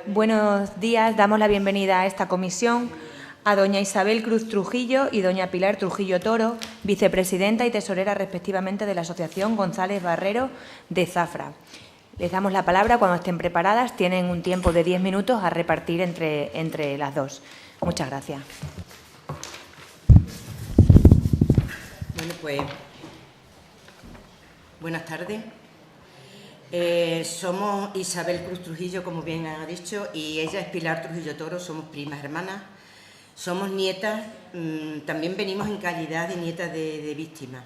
Buenos días, damos la bienvenida a esta comisión a doña Isabel Cruz Trujillo y doña Pilar Trujillo Toro, vicepresidenta y tesorera respectivamente de la Asociación González Barrero de Zafra. Les damos la palabra cuando estén preparadas. Tienen un tiempo de 10 minutos a repartir entre las dos. Muchas gracias. Bueno, pues, buenas tardes. Somos Isabel Cruz Trujillo, como bien ha dicho, y ella es Pilar Trujillo Toro, somos primas hermanas. Somos nietas, también venimos en calidad de nietas de víctimas.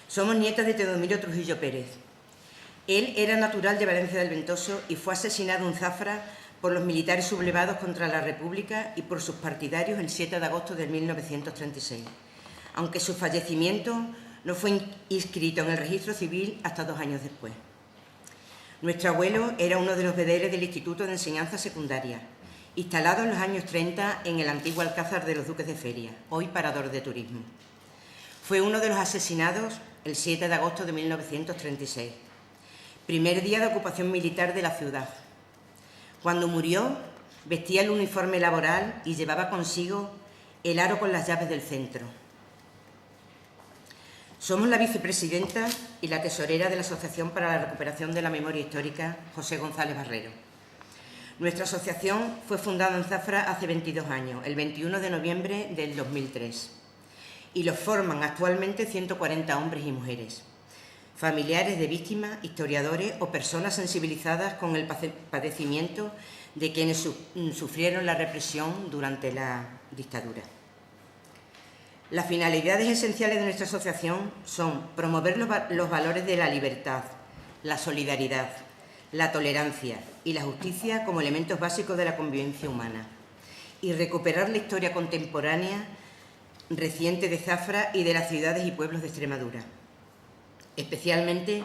Somos nietas de Teodomiro Trujillo Pérez. Él era natural de Valencia del Ventoso y fue asesinado en Zafra por los militares sublevados contra la República y por sus partidarios el 7 de agosto de 1936, aunque su fallecimiento no fue inscrito en el registro civil hasta 2 años después. Nuestro abuelo era uno de los vedeles del Instituto de Enseñanza Secundaria, instalado en los años 30 en el antiguo Alcázar de los Duques de Feria, hoy parador de turismo. Fue uno de los asesinados el 7 de agosto de 1936, primer día de ocupación militar de la ciudad. Cuando murió, vestía el uniforme laboral y llevaba consigo el aro con las llaves del centro. Somos la vicepresidenta y la tesorera de la Asociación para la Recuperación de la Memoria Histórica José González Barrero. Nuestra asociación fue fundada en Zafra hace 22 años, el 21 de noviembre del 2003, y lo forman actualmente 140 hombres y mujeres, familiares de víctimas, historiadores o personas sensibilizadas con el padecimiento de quienes sufrieron la represión durante la dictadura. Las finalidades esenciales de nuestra asociación son promover los valores de la libertad, la solidaridad, la tolerancia y la justicia como elementos básicos de la convivencia humana, y recuperar la historia contemporánea reciente de Zafra y de las ciudades y pueblos de Extremadura, especialmente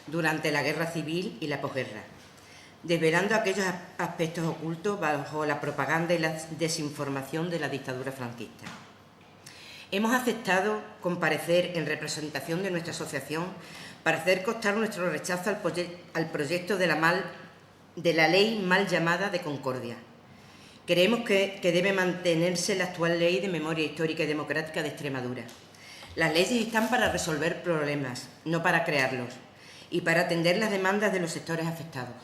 durante la Guerra Civil y la posguerra, desvelando aquellos aspectos ocultos bajo la propaganda y la desinformación de la dictadura franquista. Hemos aceptado comparecer en representación de nuestra asociación para hacer constar nuestro rechazo al proyecto de la ley mal llamada de Concordia. Creemos que debe mantenerse la actual Ley de Memoria Histórica y Democrática de Extremadura. Las leyes están para resolver problemas, no para crearlos, y para atender las demandas de los sectores afectados.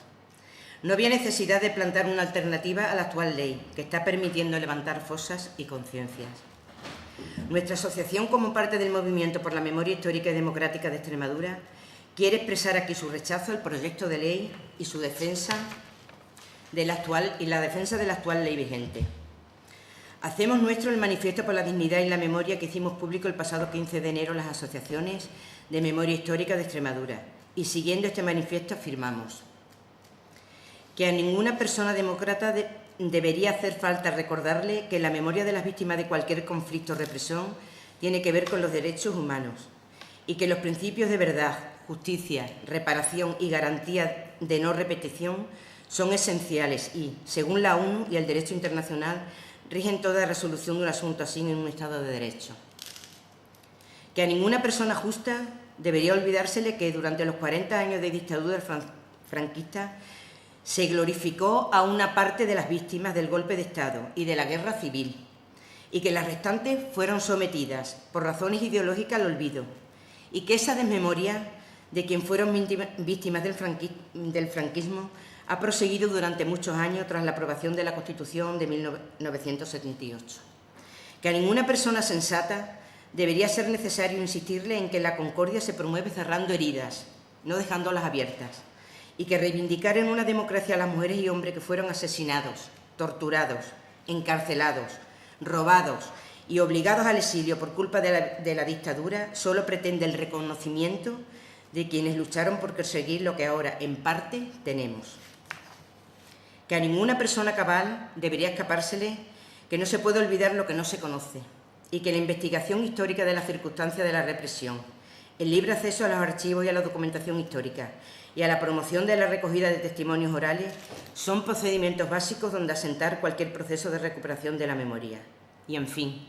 No había necesidad de plantar una alternativa a la actual ley, que está permitiendo levantar fosas y conciencias. Nuestra asociación, como parte del Movimiento por la Memoria Histórica y Democrática de Extremadura, quiere expresar aquí su rechazo al proyecto de ley y su defensa de la defensa de la actual ley vigente. Hacemos nuestro el manifiesto por la dignidad y la memoria que hicimos público el pasado 15 de enero las asociaciones de memoria histórica de Extremadura, y siguiendo este manifiesto afirmamos que a ninguna persona demócrata debería hacer falta recordarle que la memoria de las víctimas de cualquier conflicto o represión tiene que ver con los derechos humanos y que los principios de verdad, justicia, reparación y garantía de no repetición son esenciales y, según la ONU y el derecho internacional, rigen toda resolución de un asunto así en un Estado de Derecho. Que a ninguna persona justa debería olvidársele que durante los 40 años de dictadura franquista se glorificó a una parte de las víctimas del golpe de Estado y de la guerra civil, y que las restantes fueron sometidas por razones ideológicas al olvido, y que esa desmemoria de quien fueron víctimas del franquismo ha proseguido durante muchos años tras la aprobación de la Constitución de 1978. Que a ninguna persona sensata debería ser necesario insistirle en que la concordia se promueve cerrando heridas, no dejándolas abiertas, y que reivindicar en una democracia a las mujeres y hombres que fueron asesinados, torturados, encarcelados, robados y obligados al exilio por culpa de la dictadura solo pretende el reconocimiento de quienes lucharon por conseguir lo que ahora, en parte, tenemos. Que a ninguna persona cabal debería escapársele que no se puede olvidar lo que no se conoce, y que la investigación histórica de las circunstancias de la represión, el libre acceso a los archivos y a la documentación histórica y a la promoción de la recogida de testimonios orales son procedimientos básicos donde asentar cualquier proceso de recuperación de la memoria. Y, en fin,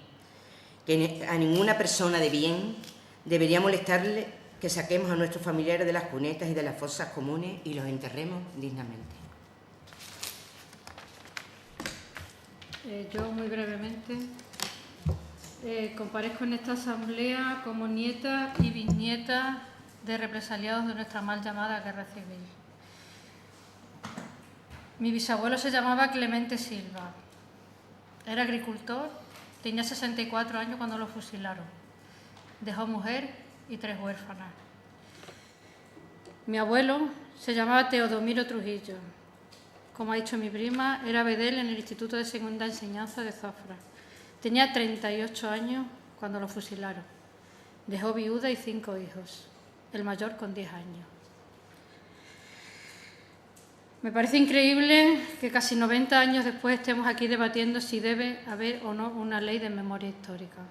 que a ninguna persona de bien debería molestarle que saquemos a nuestros familiares de las cunetas y de las fosas comunes y los enterremos dignamente. Yo, muy brevemente, comparezco en esta asamblea como nieta y bisnieta de represaliados de nuestra mal llamada Guerra Civil. Mi bisabuelo se llamaba Clemente Silva. Era agricultor, tenía 64 años cuando lo fusilaron. Dejó mujer y 3 huérfanas. Mi abuelo se llamaba Teodomiro Trujillo. Como ha dicho mi prima, era bedel en el Instituto de Segunda Enseñanza de Zafra. Tenía 38 años cuando lo fusilaron. Dejó viuda y 5 hijos, el mayor con 10 años. Me parece increíble que casi 90 años después estemos aquí debatiendo si debe haber o no una ley de memoria histórica.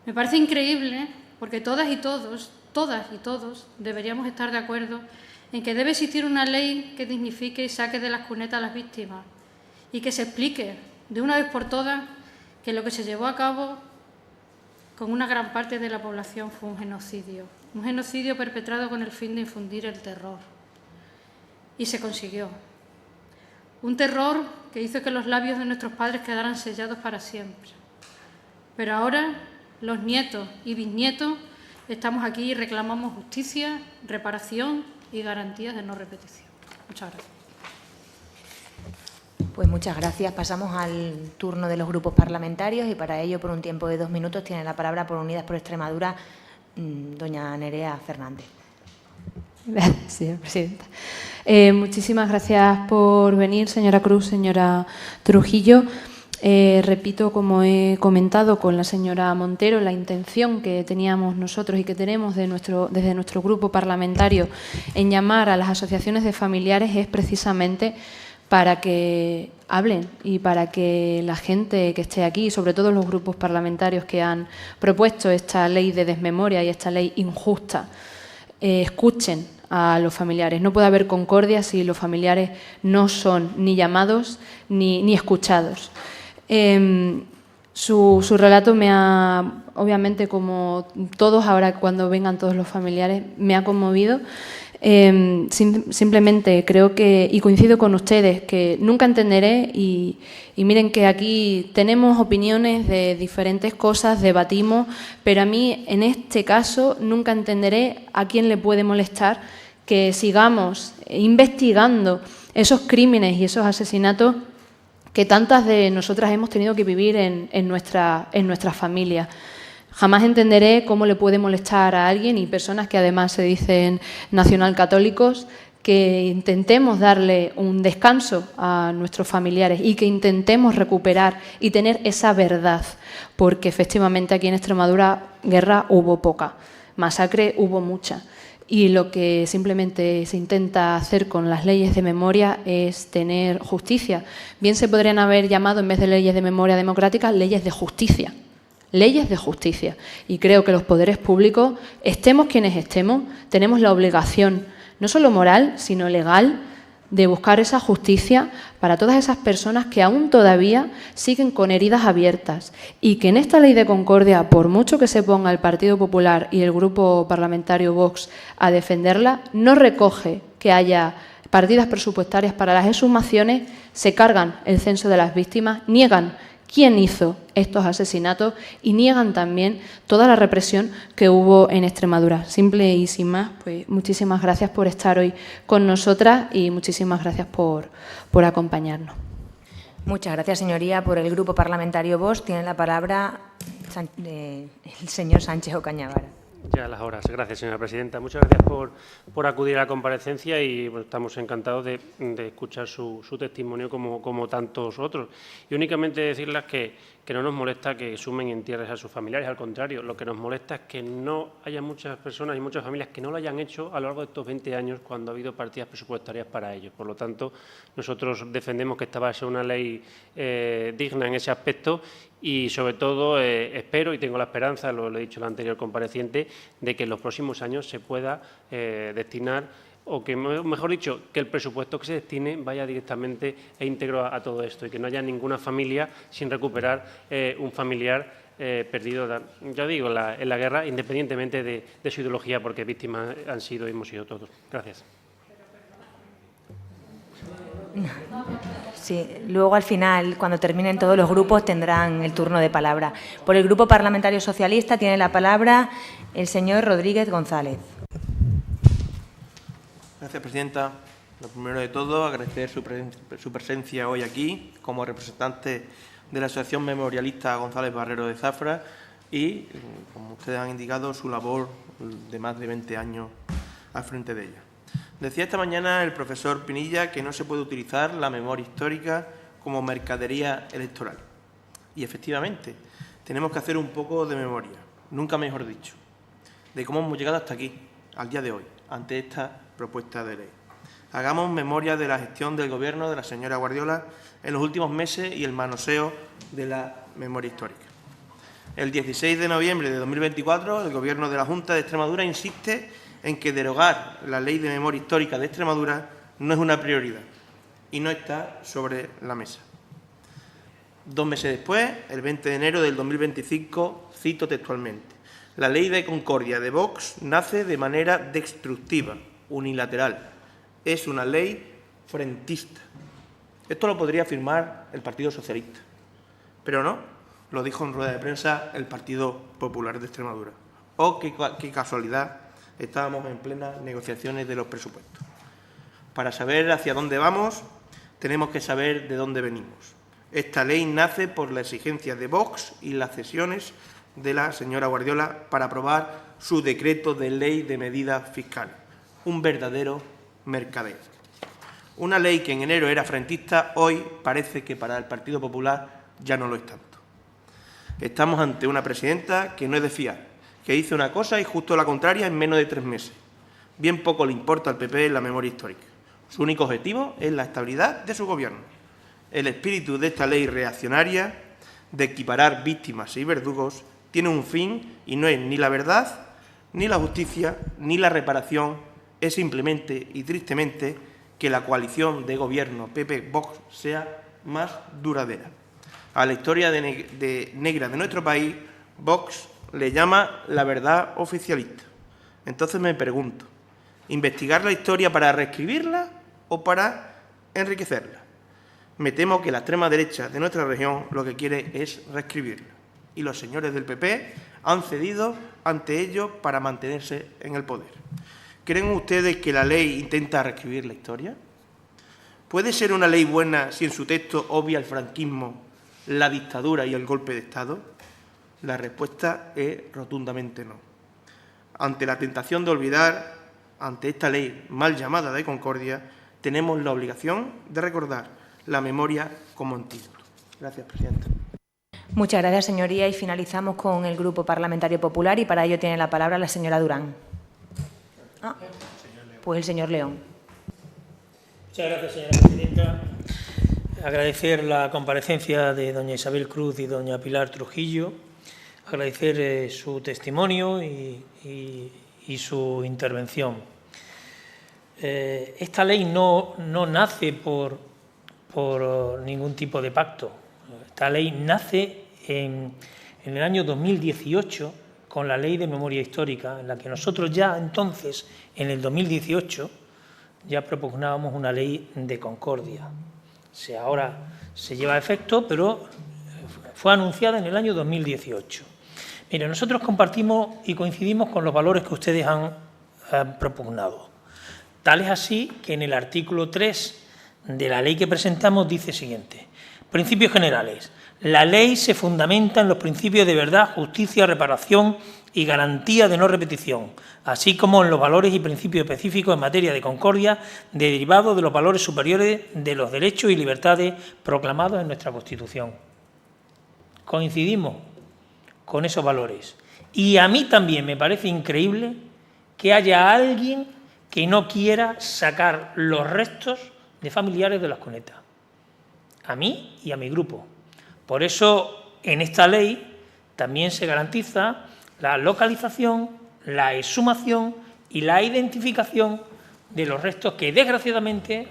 Me parece increíble porque todas y todos deberíamos estar de acuerdo en que debe existir una ley que dignifique y saque de las cunetas a las víctimas y que se explique de una vez por todas que lo que se llevó a cabo con una gran parte de la población fue un genocidio perpetrado con el fin de infundir el terror. Y se consiguió. Un terror que hizo que los labios de nuestros padres quedaran sellados para siempre. Pero ahora los nietos y bisnietos estamos aquí y reclamamos justicia, reparación y garantías de no repetición. Muchas gracias. Pues muchas gracias. Pasamos al turno de los grupos parlamentarios y para ello, por un tiempo de 2 minutos, tiene la palabra por Unidas por Extremadura doña Nerea Fernández. Gracias, señora presidenta. Muchísimas gracias por venir, señora Cruz, señora Trujillo. Repito, como he comentado con la señora Montero, la intención que teníamos nosotros y que tenemos desde nuestro grupo parlamentario en llamar a las asociaciones de familiares es precisamente para que hablen y para que la gente que esté aquí, sobre todo los grupos parlamentarios que han propuesto esta ley de desmemoria y esta ley injusta, escuchen a los familiares. No puede haber concordia si los familiares no son ni llamados ni escuchados. Su relato me ha, obviamente, como todos, ahora cuando vengan todos los familiares, me ha conmovido. Simplemente creo que, y coincido con ustedes, que nunca entenderé y miren que aquí tenemos opiniones de diferentes cosas, debatimos, pero a mí en este caso nunca entenderé a quién le puede molestar que sigamos investigando esos crímenes y esos asesinatos que tantas de nosotras hemos tenido que vivir en nuestra familia. Jamás entenderé cómo le puede molestar a alguien, y personas que además se dicen nacionalcatólicos, que intentemos darle un descanso a nuestros familiares y que intentemos recuperar y tener esa verdad, porque efectivamente aquí en Extremadura guerra hubo poca, masacre hubo mucha. Y lo que simplemente se intenta hacer con las leyes de memoria es tener justicia. Bien se podrían haber llamado, en vez de leyes de memoria democrática, leyes de justicia. Leyes de justicia. Y creo que los poderes públicos, estemos quienes estemos, tenemos la obligación, no solo moral, sino legal, de buscar esa justicia para todas esas personas que aún todavía siguen con heridas abiertas y que en esta ley de concordia, por mucho que se ponga el Partido Popular y el grupo parlamentario Vox a defenderla, no recoge que haya partidas presupuestarias para las exhumaciones, se cargan el censo de las víctimas, niegan quién hizo estos asesinatos y niegan también toda la represión que hubo en Extremadura. Simple y sin más, pues muchísimas gracias por estar hoy con nosotras y muchísimas gracias por acompañarnos. Muchas gracias, señoría. Por el Grupo Parlamentario Vox tiene la palabra el señor Sánchez Ocañavara. Ya a las horas. Gracias, señora presidenta. Muchas gracias por acudir a la comparecencia y bueno, estamos encantados de escuchar su testimonio como tantos otros. Y únicamente decirles que no nos molesta que sumen y entierres a sus familiares, al contrario, lo que nos molesta es que no haya muchas personas y muchas familias que no lo hayan hecho a lo largo de estos 20 años cuando ha habido partidas presupuestarias para ellos. Por lo tanto, nosotros defendemos que esta va a ser una ley digna en ese aspecto y, sobre todo, espero y tengo la esperanza, lo he dicho el anterior compareciente, de que en los próximos años se pueda destinar, o que, mejor dicho, que el presupuesto que se destine vaya directamente e íntegro a todo esto y que no haya ninguna familia sin recuperar un familiar perdido, ya digo, en la guerra, independientemente de su ideología, porque víctimas han sido y hemos sido todos. Gracias. Sí, luego al final, cuando terminen todos los grupos, tendrán el turno de palabra. Por el Grupo Parlamentario Socialista tiene la palabra el señor Rodríguez González. Gracias, presidenta. Lo primero de todo, agradecer su presencia hoy aquí como representante de la Asociación Memorialista González Barrero de Zafra y, como ustedes han indicado, su labor de más de 20 años al frente de ella. Decía esta mañana el profesor Pinilla que no se puede utilizar la memoria histórica como mercadería electoral. Y, efectivamente, tenemos que hacer un poco de memoria, nunca mejor dicho, de cómo hemos llegado hasta aquí, al día de hoy, ante esta propuesta de ley. Hagamos memoria de la gestión del Gobierno de la señora Guardiola en los últimos meses y el manoseo de la memoria histórica. El 16 de noviembre de 2024, el Gobierno de la Junta de Extremadura insiste en que derogar la Ley de Memoria Histórica de Extremadura no es una prioridad y no está sobre la mesa. 2 meses después, el 20 de enero del 2025, cito textualmente: la Ley de Concordia de Vox nace de manera destructiva, unilateral. Es una ley frentista. Esto lo podría afirmar el Partido Socialista, pero no, lo dijo en rueda de prensa el Partido Popular de Extremadura. Oh, qué casualidad, estábamos en plenas negociaciones de los presupuestos. Para saber hacia dónde vamos, tenemos que saber de dónde venimos. Esta ley nace por la exigencia de Vox y las cesiones de la señora Guardiola para aprobar su decreto de ley de medidas fiscales. Un verdadero mercader. Una ley que en enero era frentista, hoy parece que para el Partido Popular ya no lo es tanto. Estamos ante una presidenta que no es de fiar, que dice una cosa y justo la contraria en menos de 3 meses. Bien poco le importa al PP la memoria histórica. Su único objetivo es la estabilidad de su gobierno. El espíritu de esta ley reaccionaria de equiparar víctimas y verdugos tiene un fin y no es ni la verdad, ni la justicia, ni la reparación. Es simplemente y tristemente que la coalición de gobierno PP-Vox sea más duradera. A la historia negra de nuestro país, Vox le llama la verdad oficialista. Entonces me pregunto, ¿investigar la historia para reescribirla o para enriquecerla? Me temo que la extrema derecha de nuestra región lo que quiere es reescribirla. Y los señores del PP han cedido ante ello para mantenerse en el poder. ¿Creen ustedes que la ley intenta reescribir la historia? ¿Puede ser una ley buena si en su texto obvia el franquismo, la dictadura y el golpe de Estado? La respuesta es rotundamente no. Ante la tentación de olvidar, ante esta ley mal llamada de concordia, tenemos la obligación de recordar la memoria como antídoto. Gracias, presidenta. Muchas gracias, señoría. Y finalizamos con el Grupo Parlamentario Popular y para ello tiene la palabra la señora Durán. Pues el señor León. Muchas gracias, señora presidenta. Agradecer la comparecencia de doña Isabel Cruz y doña Pilar Trujillo, agradecer su testimonio y su intervención. Esta ley no nace por ningún tipo de pacto. Esta ley nace en el año 2018 con la Ley de Memoria Histórica, en la que nosotros ya entonces, en el 2018, ya propugnábamos una ley de concordia. Ahora se lleva a efecto, pero fue anunciada en el año 2018. Mire, nosotros compartimos y coincidimos con los valores que ustedes han propugnado. Tal es así que en el artículo 3 de la ley que presentamos dice siguiente: principios generales. La ley se fundamenta en los principios de verdad, justicia, reparación y garantía de no repetición, así como en los valores y principios específicos en materia de concordia derivados de los valores superiores de los derechos y libertades proclamados en nuestra Constitución. Coincidimos con esos valores. Y a mí también me parece increíble que haya alguien que no quiera sacar los restos de familiares de las cunetas. A mí y a mi grupo. Por eso, en esta ley también se garantiza la localización, la exhumación y la identificación de los restos que, desgraciadamente,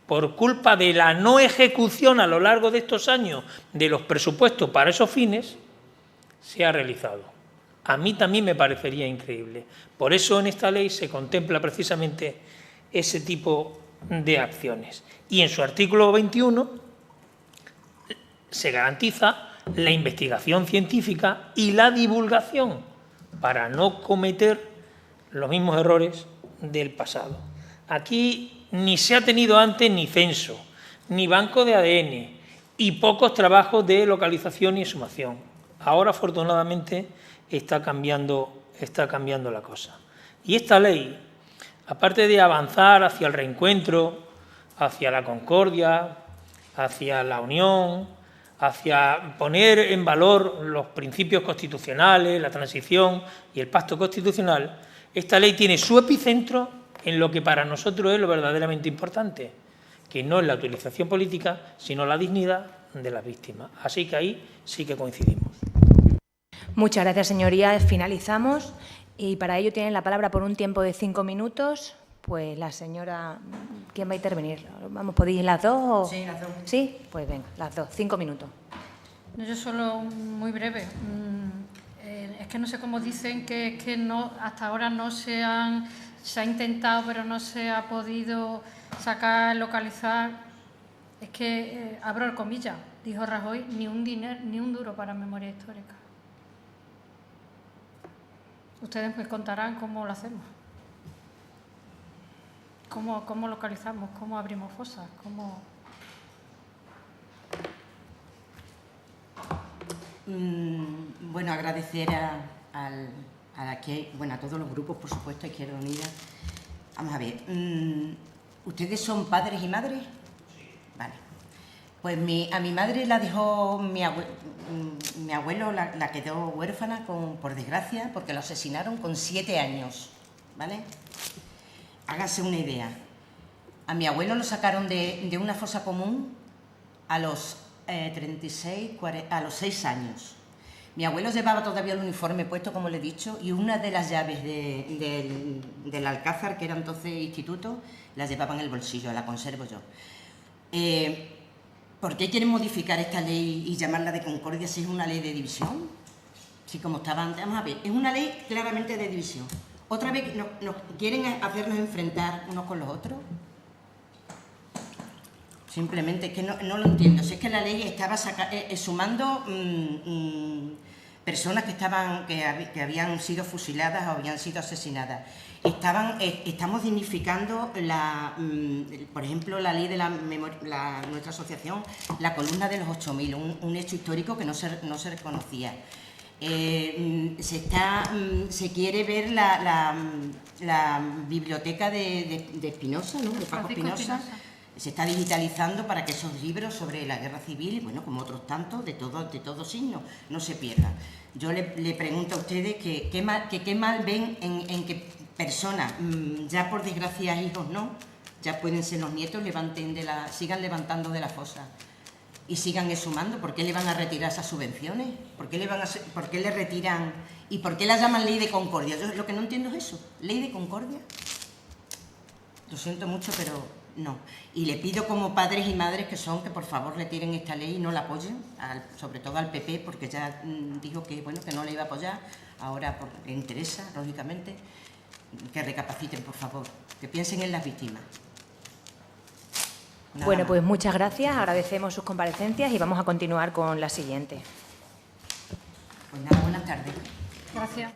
por culpa de la no ejecución a lo largo de estos años de los presupuestos para esos fines, se ha realizado. A mí también me parecería increíble. Por eso, en esta ley se contempla precisamente ese tipo de acciones. Y en su artículo 21 se garantiza la investigación científica y la divulgación para no cometer los mismos errores del pasado. Aquí ni se ha tenido antes ni censo, ni banco de ADN y pocos trabajos de localización y exhumación. Ahora, afortunadamente, está cambiando la cosa. Y esta ley, aparte de avanzar hacia el reencuentro, hacia la concordia, hacia la unión, hacia poner en valor los principios constitucionales, la transición y el pacto constitucional, esta ley tiene su epicentro en lo que para nosotros es lo verdaderamente importante, que no es la utilización política, sino la dignidad de las víctimas. Así que ahí sí que coincidimos. Muchas gracias, señorías. Finalizamos y para ello tienen la palabra por un tiempo de 5 minutos. Pues la señora, ¿quién va a intervenir? ¿Vamos, podéis las dos? O... Sí, las dos. ¿Sí? Pues venga, las dos, 5 minutos. Yo solo muy breve. Es que no sé cómo dicen que no, hasta ahora no se ha intentado, pero no se ha podido sacar, localizar. Es que, abro comillas, dijo Rajoy, ni un duro para memoria histórica. Ustedes me contarán cómo lo hacemos. ¿Cómo localizamos? ¿Cómo abrimos fosas? Bueno, agradecer a todos los grupos, por supuesto, a Izquierda Unida. Vamos a ver, ¿ustedes son padres y madres? Sí. Vale. Pues a mi madre la dejó mi abuelo, la quedó huérfana, por desgracia, porque lo asesinaron con 7 años, ¿vale? Háganse una idea. A mi abuelo lo sacaron de una fosa común a los 6 años. Mi abuelo llevaba todavía el uniforme puesto, como le he dicho, y una de las llaves del Alcázar, que era entonces instituto, la llevaba en el bolsillo, la conservo yo. ¿Por qué quieren modificar esta ley y llamarla de concordia si es una ley de división? Si como estaba antes, vamos a ver, es una ley claramente de división. ¿Otra vez nos quieren hacernos enfrentar unos con los otros? Simplemente es que no lo entiendo. Si es que la ley estaba sumando personas que habían sido fusiladas o habían sido asesinadas. Estamos dignificando, por ejemplo, la ley de nuestra asociación, la columna de los 8.000, un hecho histórico que no se reconocía. Se quiere ver la biblioteca de Espinosa, ¿no? De Paco Espinosa. Se está digitalizando para que esos libros sobre la guerra civil, bueno, como otros tantos, de todo signo, no se pierdan. Yo le pregunto a ustedes que qué mal ven en que personas, ya por desgracia hijos no, ya pueden ser los nietos, sigan levantando de la fosa y sigan exhumando. ¿Por qué le van a retirar esas subvenciones? ¿Por qué le retiran? ¿Y por qué la llaman ley de concordia? Yo lo que no entiendo es eso. ¿Ley de concordia? Lo siento mucho, pero no. Y le pido como padres y madres que por favor retiren esta ley y no la apoyen, sobre todo al PP, porque ya dijo que no la iba a apoyar. Ahora le interesa, lógicamente, que recapaciten, por favor, que piensen en las víctimas. Bueno, pues muchas gracias, agradecemos sus comparecencias y vamos a continuar con la siguiente. Pues nada, buenas tardes. Gracias.